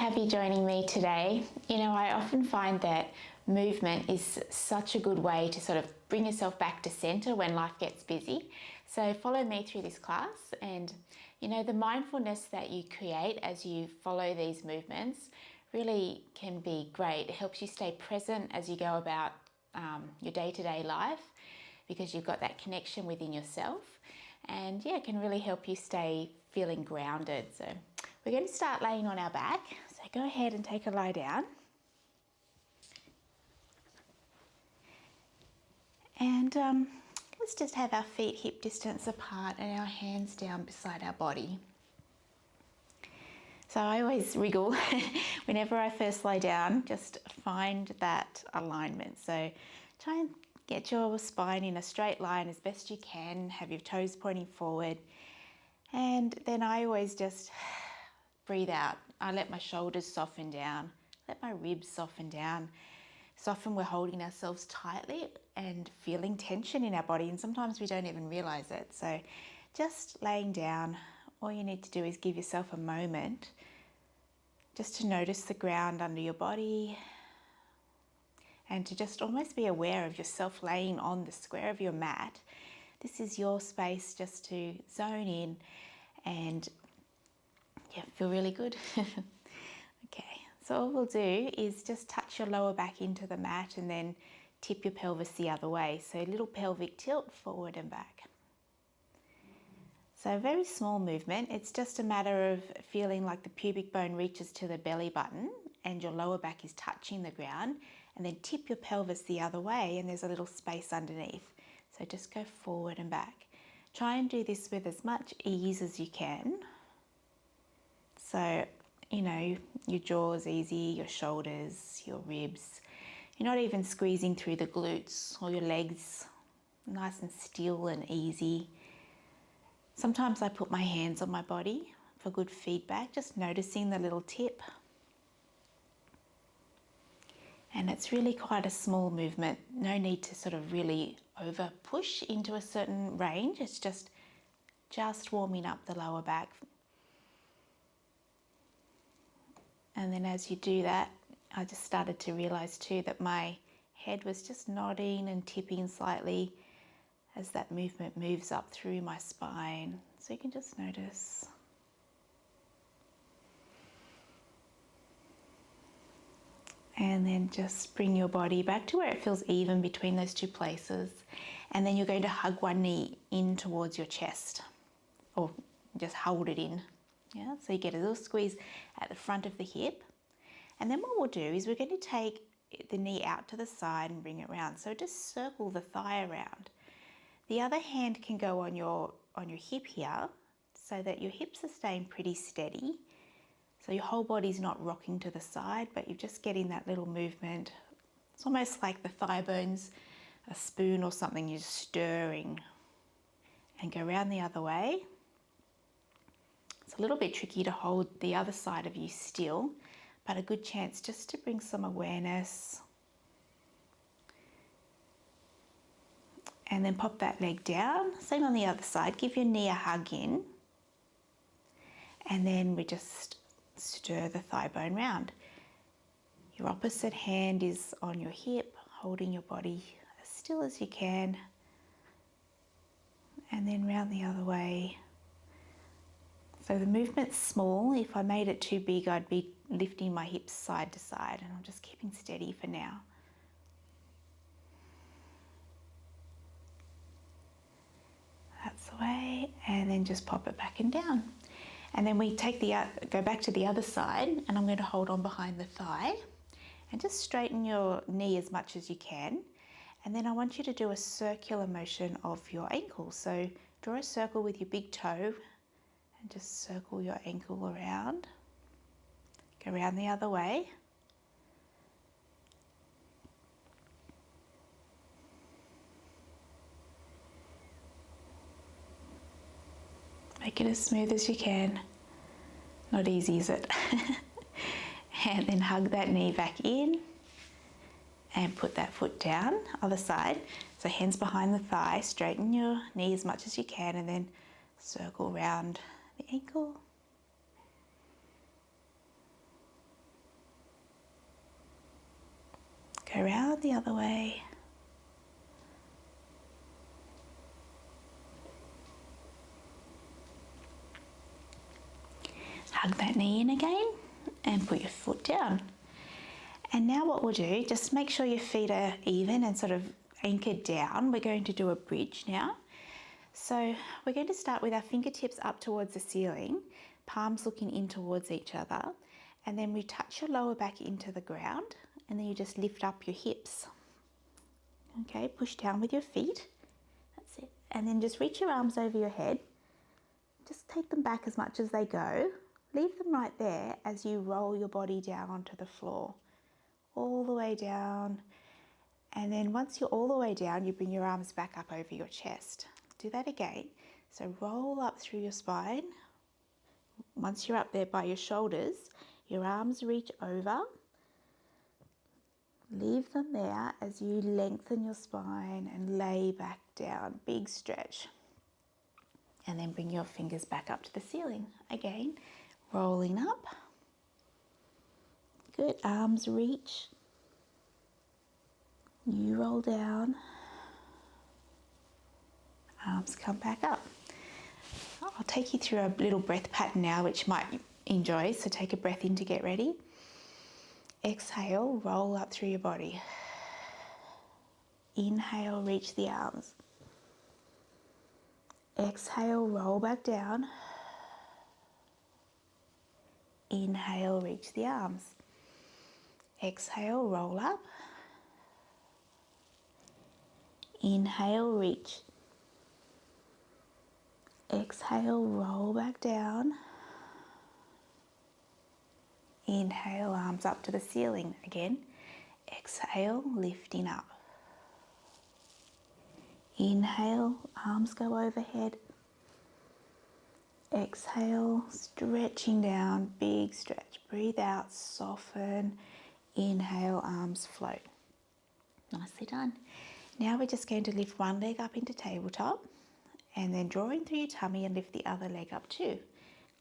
have you joining me today. You know, I often find that movement is such a good way to sort of bring yourself back to center when life gets busy. So follow me through this class, and you know, the mindfulness that you create as you follow these movements really can be great. It helps you stay present as you go about your day-to-day life, because you've got that connection within yourself, and yeah, it can really help you stay feeling grounded. So we're going to start laying on our back, so go ahead and take a lie down. And let's just have our feet hip distance apart and our hands down beside our body. So I always wriggle whenever I first lie down, just find that alignment. So try and get your spine in a straight line as best you can, have your toes pointing forward. And then I always just breathe out. I let my shoulders soften down, let my ribs soften down. So often we're holding ourselves tightly and feeling tension in our body, and sometimes we don't even realize it. So just laying down, all you need to do is give yourself a moment just to notice the ground under your body, and to just almost be aware of yourself laying on the square of your mat. This is your space just to zone in and yeah, feel really good. Okay, so all we'll do is just touch your lower back into the mat and then tip your pelvis the other way. So a little pelvic tilt forward and back. So a very small movement. It's just a matter of feeling like the pubic bone reaches to the belly button and your lower back is touching the ground, and then tip your pelvis the other way and there's a little space underneath. So just go forward and back. Try and do this with as much ease as you can. So, you know, your jaw is easy, your shoulders, your ribs. You're not even squeezing through the glutes or your legs, nice and still and easy. Sometimes I put my hands on my body for good feedback, just noticing the little tip. And it's really quite a small movement. No need to sort of really over push into a certain range. It's just warming up the lower back. And then as you do that, I just started to realize too that my head was just nodding and tipping slightly as that movement moves up through my spine. So you can just notice. And then just bring your body back to where it feels even between those two places. And then you're going to hug one knee in towards your chest, or just hold it in. Yeah, so you get a little squeeze at the front of the hip. And then what we'll do is we're going to take the knee out to the side and bring it around. So just circle the thigh around. The other hand can go on your hip here, so that your hips are staying pretty steady. So your whole body's not rocking to the side, but you're just getting that little movement. It's almost like the thigh bones, a spoon or something, you're stirring. And go around the other way. It's a little bit tricky to hold the other side of you still, but a good chance just to bring some awareness. And then pop that leg down. Same on the other side. Give your knee a hug in. And then we just stir the thigh bone round. Your opposite hand is on your hip, holding your body as still as you can. And then round the other way. So the movement's small. If I made it too big, I'd be lifting my hips side to side, and I'm just keeping steady for now. That's the way, and then just pop it back and down. And then we take go back to the other side, and I'm going to hold on behind the thigh and just straighten your knee as much as you can. And then I want you to do a circular motion of your ankle. So draw a circle with your big toe and just circle your ankle around. Go around the other way. Make it as smooth as you can. Not easy, is it? And then hug that knee back in and put that foot down, other side. So hands behind the thigh, straighten your knee as much as you can, and then circle around the ankle. out the other way. Hug that knee in again and put your foot down. And now what we'll do, just make sure your feet are even and sort of anchored down. We're going to do a bridge now. So we're going to start with our fingertips up towards the ceiling, palms looking in towards each other, and then we touch your lower back into the ground, and then you just lift up your hips. Okay, push down with your feet. That's it. And then just reach your arms over your head. Just take them back as much as they go. Leave them right there as you roll your body down onto the floor. All the way down. And then once you're all the way down, you bring your arms back up over your chest. Do that again. So roll up through your spine. Once you're up there by your shoulders, your arms reach over. Leave them there as you lengthen your spine and lay back down. Big stretch. And then bring your fingers back up to the ceiling. Again, rolling up. Good, arms reach. You roll down. Arms come back up. I'll take you through a little breath pattern now, which you might enjoy. So take a breath in to get ready. Exhale, roll up through your body. Inhale, reach the arms. Exhale, roll back down. Inhale, reach the arms. Exhale, roll up. Inhale, reach. Exhale, roll back down. Inhale, arms up to the ceiling again. Exhale, lifting up. Inhale, arms go overhead. Exhale, stretching down, big stretch. Breathe out, soften. Inhale, arms float. Nicely done. Now we're just going to lift one leg up into tabletop and then draw in through your tummy and lift the other leg up too.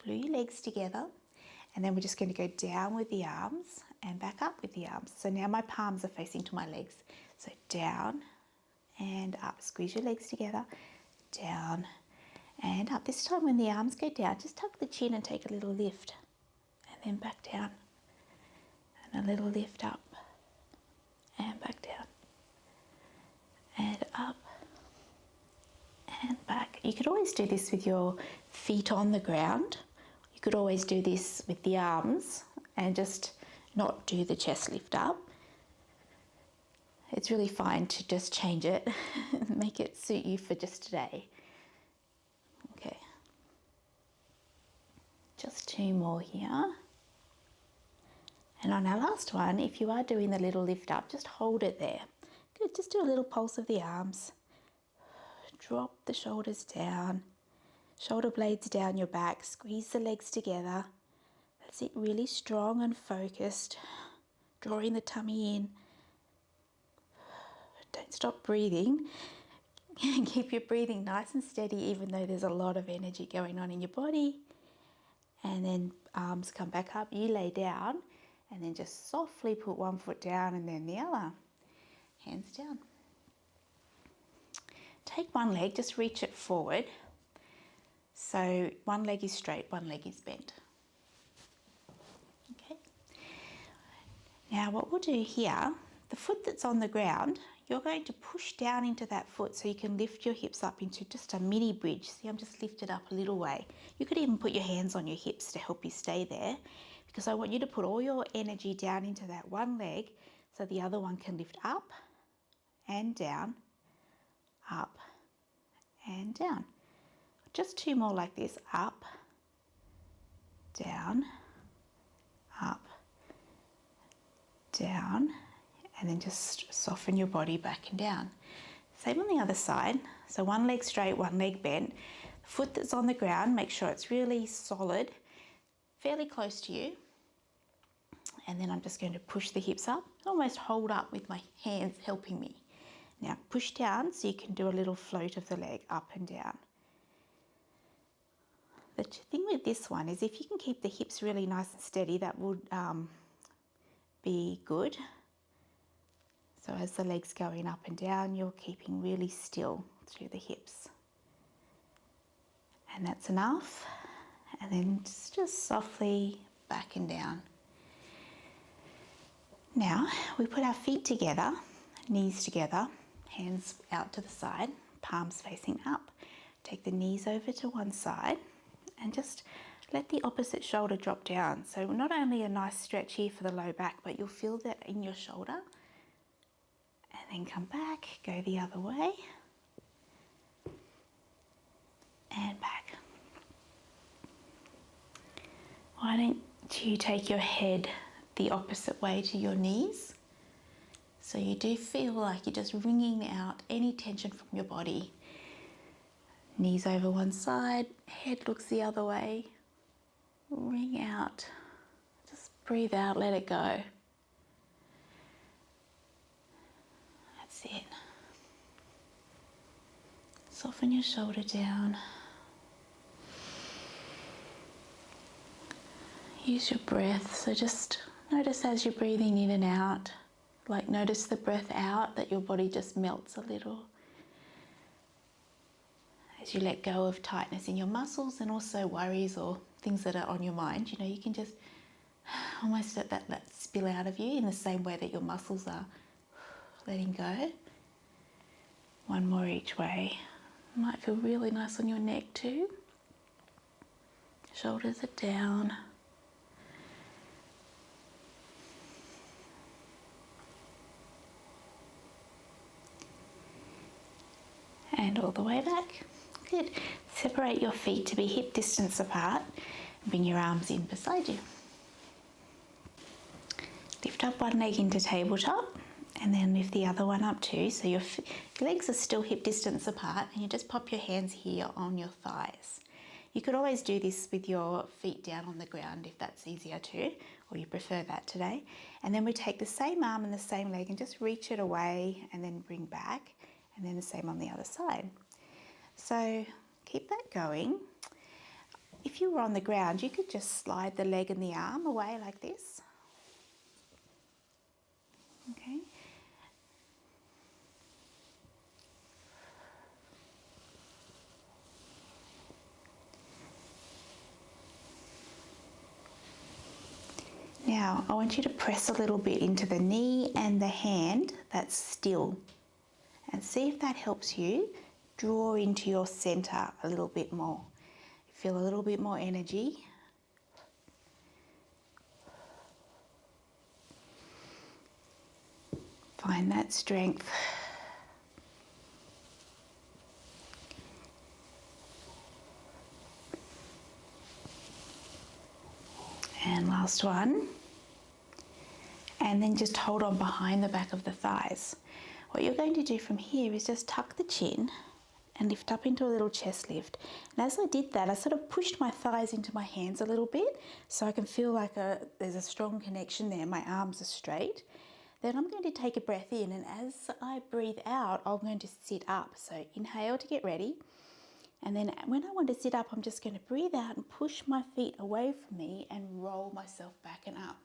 Glue your legs together and then we're just going to go down with the arms and back up with the arms. So now my palms are facing to my legs. So down and up. Squeeze your legs together, down and up. This time when the arms go down, just tuck the chin and take a little lift and then back down and a little lift up and back down and up and back. You could always do this with your feet on the ground. You could always do this with the arms and just not do the chest lift up. It's really fine to just change it, make it suit you for just today. Okay, just two more here. And on our last one, if you are doing the little lift up, just hold it there. Good, just do a little pulse of the arms. Drop the shoulders down, shoulder blades down your back, squeeze the legs together. That's it, really strong and focused. Drawing the tummy in. Don't stop breathing. Keep your breathing nice and steady even though there's a lot of energy going on in your body. And then arms come back up, you lay down and then just softly put one foot down and then the other. Hands down. Take one leg, just reach it forward. So one leg is straight, one leg is bent. Okay. Now what we'll do here, the foot that's on the ground, you're going to push down into that foot so you can lift your hips up into just a mini bridge. See, I'm just lifted up a little way. You could even put your hands on your hips to help you stay there because I want you to put all your energy down into that one leg so the other one can lift up and down, up and down. Just two more like this, up, down, up, down, and then just soften your body back and down. Same on the other side. So one leg straight, one leg bent. The foot that's on the ground, make sure it's really solid, fairly close to you. And then I'm just going to push the hips up, almost hold up with my hands helping me. Now push down so you can do a little float of the leg up and down. The thing with this one is if you can keep the hips really nice and steady, that would be good. So as the leg's going up and down, you're keeping really still through the hips. And that's enough. And then just softly back and down. Now we put our feet together, knees together, hands out to the side, palms facing up. Take the knees over to one side and just let the opposite shoulder drop down. So not only a nice stretch here for the low back, but you'll feel that in your shoulder. And then come back, go the other way. And back. Why don't you take your head the opposite way to your knees? So you do feel like you're just wringing out any tension from your body. Knees over one side, head looks the other way. Wring out. Just breathe out, let it go. That's it. Soften your shoulder down. Use your breath, so just notice as you're breathing in and out, like notice the breath out, that your body just melts a little. As you let go of tightness in your muscles and also worries or things that are on your mind, you can just almost let that spill out of you in the same way that your muscles are letting go. One more each way. Might feel really nice on your neck too. Shoulders are down. And all the way back. Good. Separate your feet to be hip distance apart. Bring your arms in beside you. Lift up one leg into tabletop and then lift the other one up too. So your legs are still hip distance apart, and you just pop your hands here on your thighs. You could always do this with your feet down on the ground if that's easier too, or you prefer that today. And then we take the same arm and the same leg and just reach it away and then bring back, and then the same on the other side. So keep that going. If you were on the ground, you could just slide the leg and the arm away like this. Okay. Now, I want you to press a little bit into the knee and the hand that's still, and see if that helps you draw into your center a little bit more. Feel a little bit more energy. Find that strength. And last one. And then just hold on behind the back of the thighs. What you're going to do from here is just tuck the chin and lift up into a little chest lift. And as I did that, I sort of pushed my thighs into my hands a little bit so I can feel like there's a strong connection there. My arms are straight. Then I'm going to take a breath in, and as I breathe out, I'm going to sit up. So inhale to get ready. And then when I want to sit up, I'm just going to breathe out and push my feet away from me and roll myself back and up.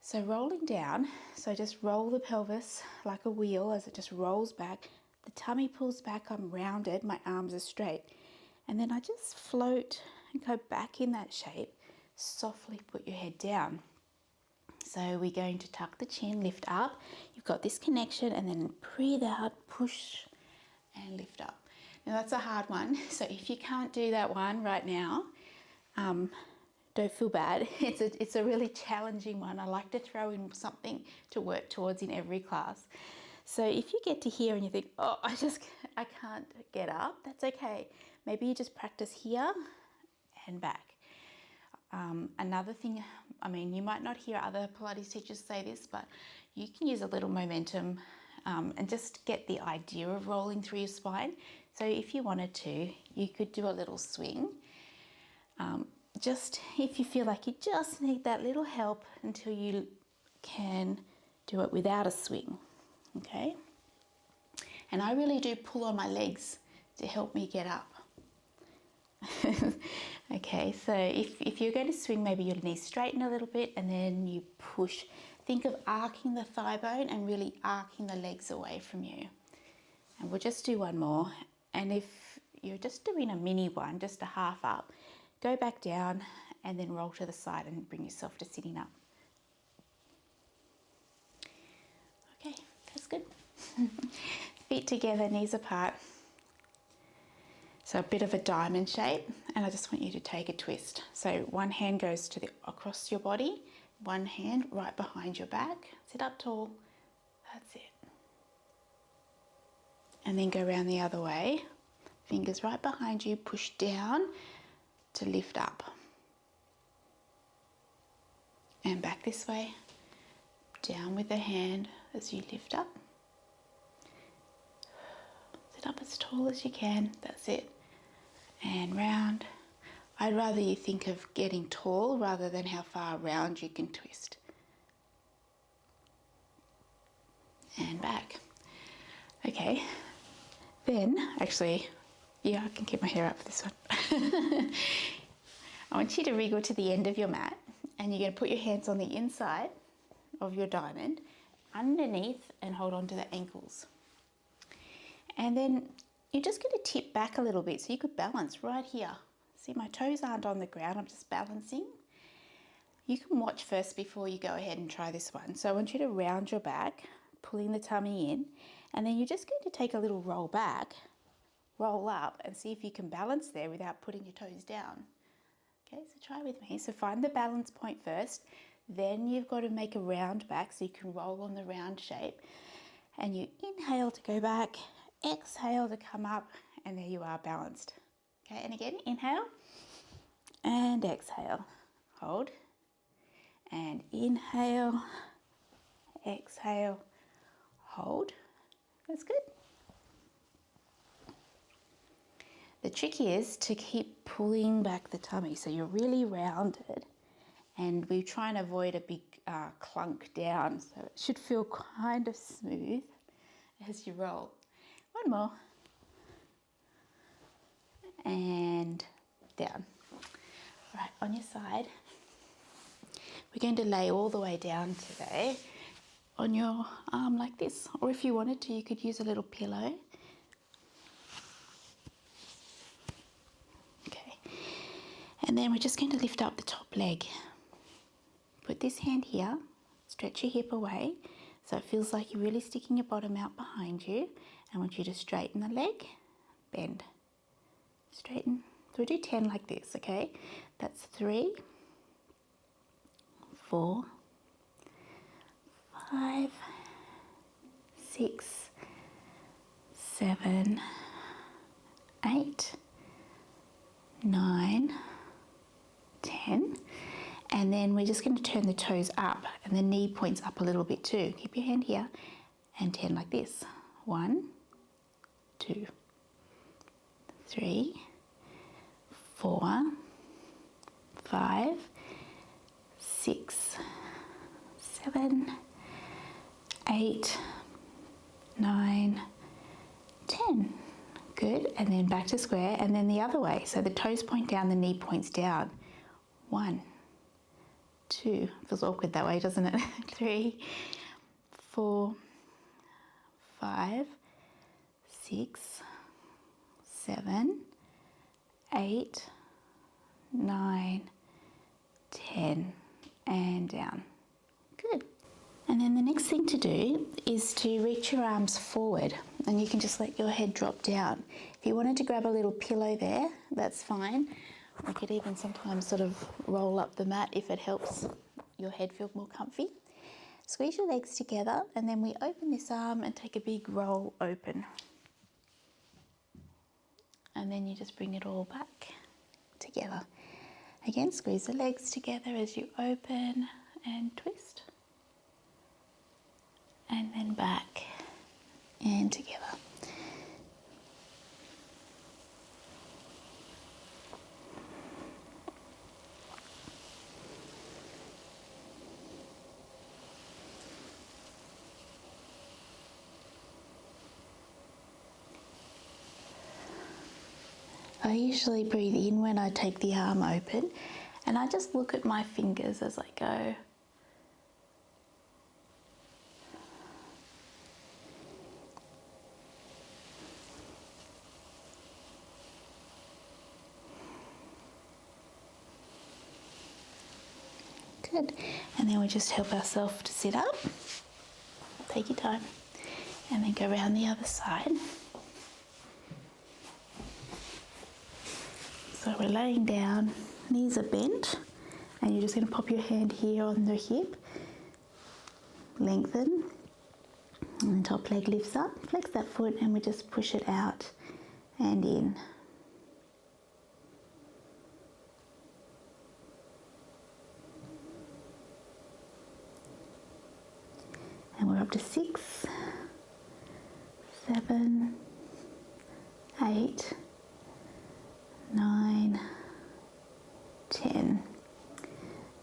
So rolling down, so just roll the pelvis like a wheel as it just rolls back. The tummy pulls back, I'm rounded, my arms are straight. And then I just float and go back in that shape. Softly put your head down. So we're going to tuck the chin, lift up. You've got this connection, and then breathe out, push and lift up. Now that's a hard one. So if you can't do that one right now, don't feel bad. It's a really challenging one. I like to throw in something to work towards in every class. So if you get to here and you think, oh, I can't get up, that's okay. Maybe you just practice here and back. Another thing, you might not hear other Pilates teachers say this, but you can use a little momentum and just get the idea of rolling through your spine. So if you wanted to, you could do a little swing. Just if you feel like you just need that little help until you can do it without a swing, okay? And I really do pull on my legs to help me get up. Okay, so if you're going to swing, maybe your knees straighten a little bit and then you push think of arcing the thigh bone and really arcing the legs away from you. And we'll just do one more. And if you're just doing a mini one, just a half up, go back down and then roll to the side and bring yourself to sitting up. Okay, that's good. Feet together, knees apart. So a bit of a diamond shape, and I just want you to take a twist. So one hand goes to across your body, one hand right behind your back. Sit up tall. That's it. And then go around the other way. Fingers right behind you, push down to lift up. And back this way. Down with the hand as you lift up. Sit up as tall as you can. That's it. And round. I'd rather you think of getting tall rather than how far around you can twist. And back. Okay. Then, actually, yeah, I can keep my hair up for this one. I want you to wriggle to the end of your mat, and you're going to put your hands on the inside of your diamond, underneath, and hold on to the ankles. And then you're just going to tip back a little bit so you could balance right here. See, my toes aren't on the ground, I'm just balancing. You can watch first before you go ahead and try this one. So I want you to round your back, pulling the tummy in, and then you're just going to take a little roll back, roll up, and see if you can balance there without putting your toes down. Okay, so try with me. So find the balance point first, then you've got to make a round back so you can roll on the round shape. And you inhale to go back, exhale to come up, and there you are, balanced. Okay, and again, inhale and exhale. Hold and inhale, exhale, hold. That's good. The trick is to keep pulling back the tummy so you're really rounded, and we try and avoid a big clunk down, so it should feel kind of smooth as you roll. One more. And down. All right, on your side. We're going to lay all the way down today on your arm like this, or if you wanted to, you could use a little pillow. Okay, and then we're just going to lift up the top leg. Put this hand here, stretch your hip away so it feels like you're really sticking your bottom out behind you. I want you to straighten the leg, bend, straighten. So we do 10 like this, okay? That's 3, 4, 5, 6, 7, 8, 9, 10. And then we're just going to turn the toes up and the knee points up a little bit too. Keep your hand here and 10 like this. 1, 2, 3, 4, 5, 6, 7, 8, 9, 10. Good, and then back to square, and then the other way. So the toes point down, the knee points down. 1, 2, feels awkward that way, doesn't it? 3, 4, 5, 6, 7, 8, 9, 10, and down. Good. And then the next thing to do is to reach your arms forward, and you can just let your head drop down. If you wanted to grab a little pillow there, that's fine. You could even sometimes sort of roll up the mat if it helps your head feel more comfy. Squeeze your legs together, and then we open this arm and take a big roll open. And then you just bring it all back together. Again, squeeze the legs together as you open and twist. And then back and together. I usually breathe in when I take the arm open, and I just look at my fingers as I go. Good. And then we just help ourselves to sit up. Take your time. And then go around the other side. So we're laying down, knees are bent, and you're just going to pop your hand here on the hip, lengthen, and the top leg lifts up, flex that foot, and we just push it out and in. And we're up to 6, 7, 8, 9, 10.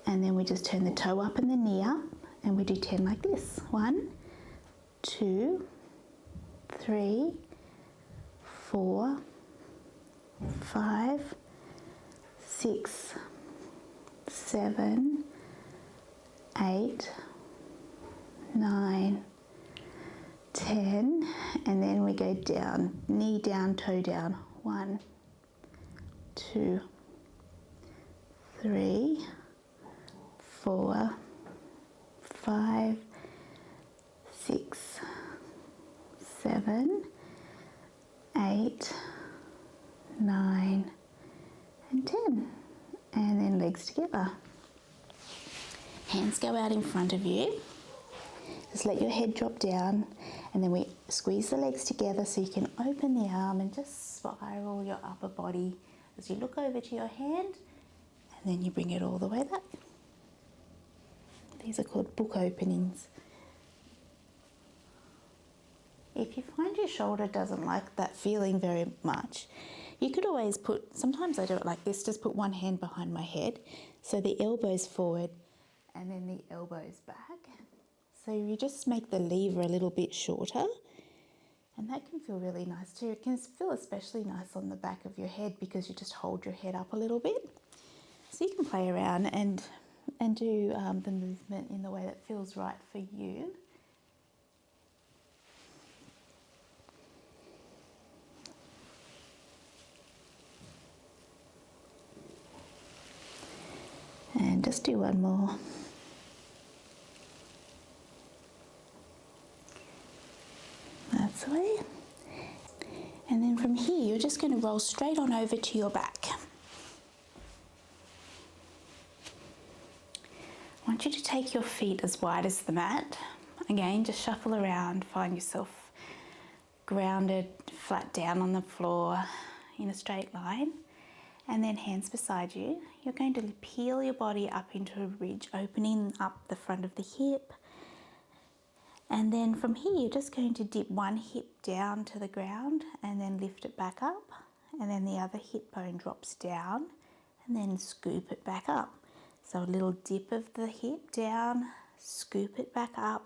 And then we just turn the toe up and the knee up, and we do 10 like this. 1, 2, 3, 4, 5, 6, 7, 8, 9, 10, and then we go down, knee down, toe down. 1, 2, 3, 4, 5, 6, 7, 8, 9, and 10. And then legs together. Hands go out in front of you. Just let your head drop down, and then we squeeze the legs together so you can open the arm and just spiral your upper body as you look over to your hand, and then you bring it all the way back. These are called book openings. If you find your shoulder doesn't like that feeling very much, you could always sometimes I do it like this, just put one hand behind my head, so the elbows forward and then the elbows back. So you just make the lever a little bit shorter, and that can feel really nice too. It can feel especially nice on the back of your head because you just hold your head up a little bit. So you can play around and do the movement in the way that feels right for you. And just do one more. That's the way. And then from here, you're just going to roll straight on over to your back. I want you to take your feet as wide as the mat. Again, just shuffle around, find yourself grounded, flat down on the floor in a straight line. And then hands beside you. You're going to peel your body up into a ridge, opening up the front of the hip. And then from here, you're just going to dip one hip down to the ground and then lift it back up. And then the other hip bone drops down and then scoop it back up. So a little dip of the hip down, scoop it back up,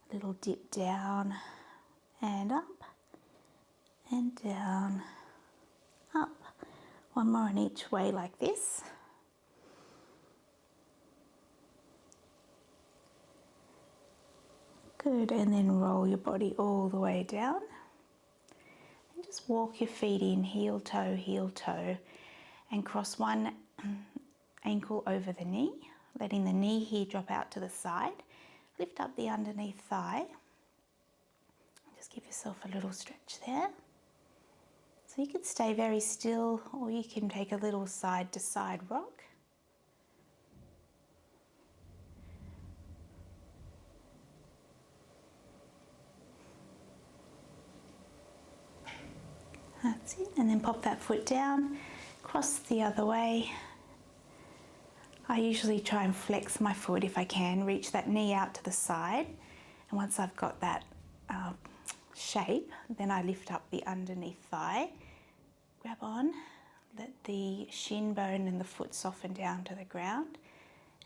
a little dip down and up and down, up. One more in each way like this. Good, and then roll your body all the way down. And just walk your feet in, heel toe, and cross one ankle over the knee, letting the knee here drop out to the side. Lift up the underneath thigh. Just give yourself a little stretch there. So you could stay very still, or you can take a little side to side rock. That's it, and then pop that foot down, cross the other way. I usually try and flex my foot if I can, reach that knee out to the side, and once I've got that shape, then I lift up the underneath thigh, grab on, let the shin bone and the foot soften down to the ground,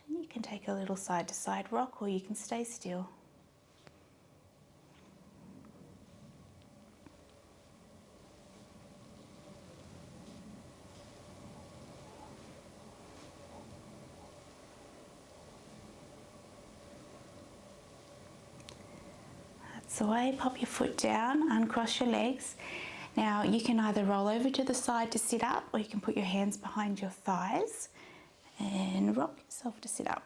and you can take a little side to side rock, or you can stay still. The way, pop your foot down, uncross your legs. Now you can either roll over to the side to sit up, or you can put your hands behind your thighs and rock yourself to sit up.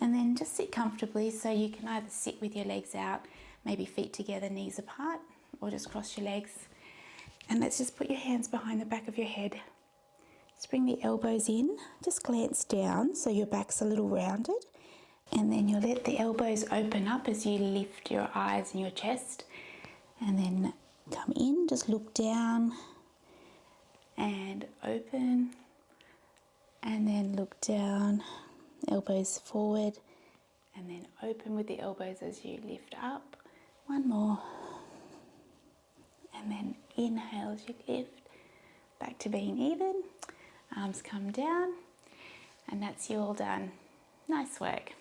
And then just sit comfortably, so you can either sit with your legs out, maybe feet together, knees apart, or just cross your legs. And let's just put your hands behind the back of your head. Just bring the elbows in, just glance down so your back's a little rounded. And then you'll let the elbows open up as you lift your eyes and your chest. And then come in, just look down and open. And then look down, elbows forward. And then open with the elbows as you lift up. One more. And then inhale as you lift. Back to being even. Arms come down. And that's you all done. Nice work.